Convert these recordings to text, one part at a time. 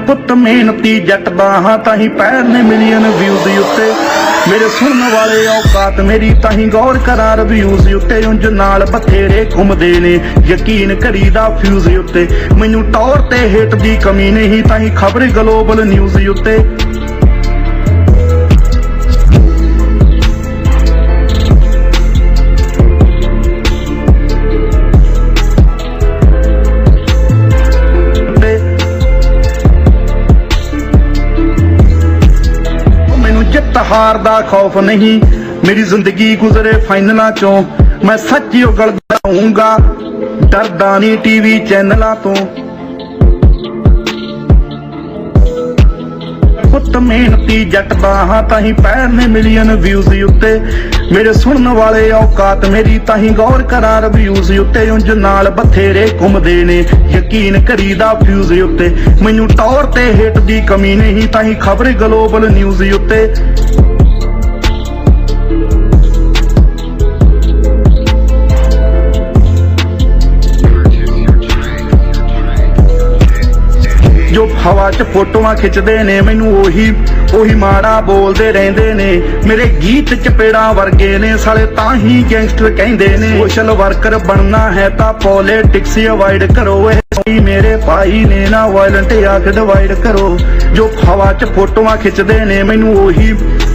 पुत मेहनती जट दा हां ताही पैर ने मिलियन व्यूज उत्ते मेरे सुनने वाले औकात मेरी ताही गौर करा रिव्यूज उत्ते उंज नाल बथेरे घुमदे ने यकीन करीदा फ्यूज उत्ते मैनू टौर ते हिट दी कमी नहीं ताही खबर ग्लोबल न्यूज उत्ते हार दा खौफ नहीं मेरी जिंदगी गुजरे फाइनलां चों मैं सच्ची उगलदा रहूंगा डरदा नहीं टीवी चैनलां तो पुत मेहनती जट दा हां ताही पैर ने मिलियन व्यूज उत्ते मेरे सुनने वाले औकात मेरी ताही गौर करा रिव्यूज उत्ते उंज नाल बथेरे घुमदे ने यकीन करीदा फ्यूज उत्ते मैनू टौर ते हिट दी कमी नहीं ताही खबर ग्लोबल न्यूज उत्ते जो हवा च फोटोआं खिचदे ने मैनू ओही माड़ा बोलदे रहिंदे ने मेरे गीत चपेड़ा वर्गे ने साले ताही गैंगस्टर कहंदे ने सोशल वर्कर बनना है ता पॉलिटिक्स अवॉइड करो मेरे भाई ने ना वायलेंट आख डिवाइड करो जो हवा च फोटोआं खिचदे ने मैनू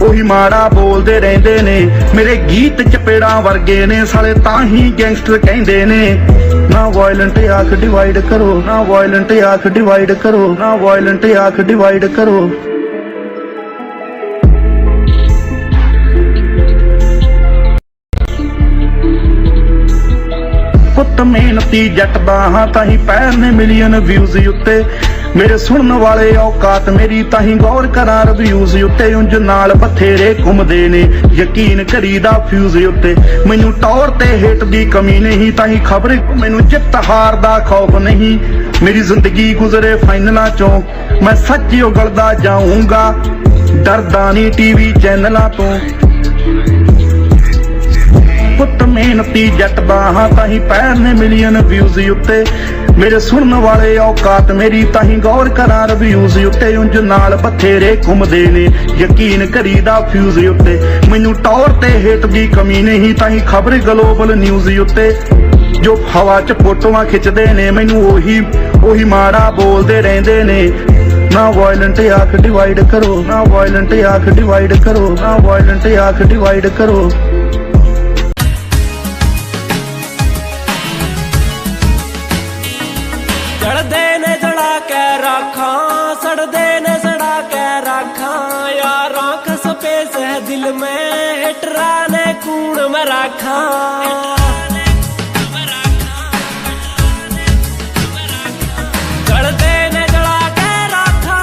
ओही माड़ा बोलदे रहिंदे ने मेरे गीत चपेड़ा वर्गे ने साले ताही गैंगस्टर कहंदे ने ना वायलेंट आख डिवाइड करो ना वायलेंट आख डिवाइड करो ना वायलेंट आख डिवाइड करो पुत मेहनती जट दा हां ताही पैर ने मिलियन व्यूज उत्ते मेरे सुनने वाले औकात मेरी ताही गौर करा रिव्यूज उत्ते उंज नाल बथेरे घुमदे ने यकीन करीदा फ्यूज उत्ते मैनू टौर ते हिट दी कमी नहीं ताही खबर मैनू जित हार दा खौफ नहीं मेरी जिंदगी गुजरे फाइनलां चों मैं सच्ची उगलदा जाऊंगा डरदा नहीं टीवी चैनलां तो पुत मेहनती जट दा हां ताही पैर ने मिलियन व्यूज उत्ते मेरे सुनने वाले औकात मेरी ताही गौर करा रिव्यूज उत्ते उंज नाल बथेरे घुमदे ने यकीन करीदा फ्यूज उत्ते मैनू टौर ते हिट दी कमी नहीं ताही खबर ग्लोबल न्यूज उत्ते जो हवा च फोटोआं खिचदे ने मैनू ओही माड़ा बोलदे रहिंदे ने ना वायलेंट आख डिवाइड करो ना वायलेंट आख डिवाइड करो ना वायलेंट आख डिवाइड करो जड़दे ने जड़ा के रखा सड़दे ने सड़ा के रखा यार आंख स्पेस है दिल में हिटरा ने कूड़ में रखा जड़दे ने जड़ा के रखा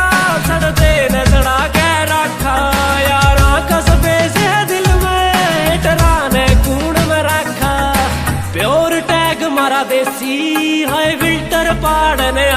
सड़दे ने सड़ा के रखा यार आंख स्पेस है दिल में हिटरा ने कूड़ में रखा प्योर टैग मारा देसी है विल्टर पाड़ने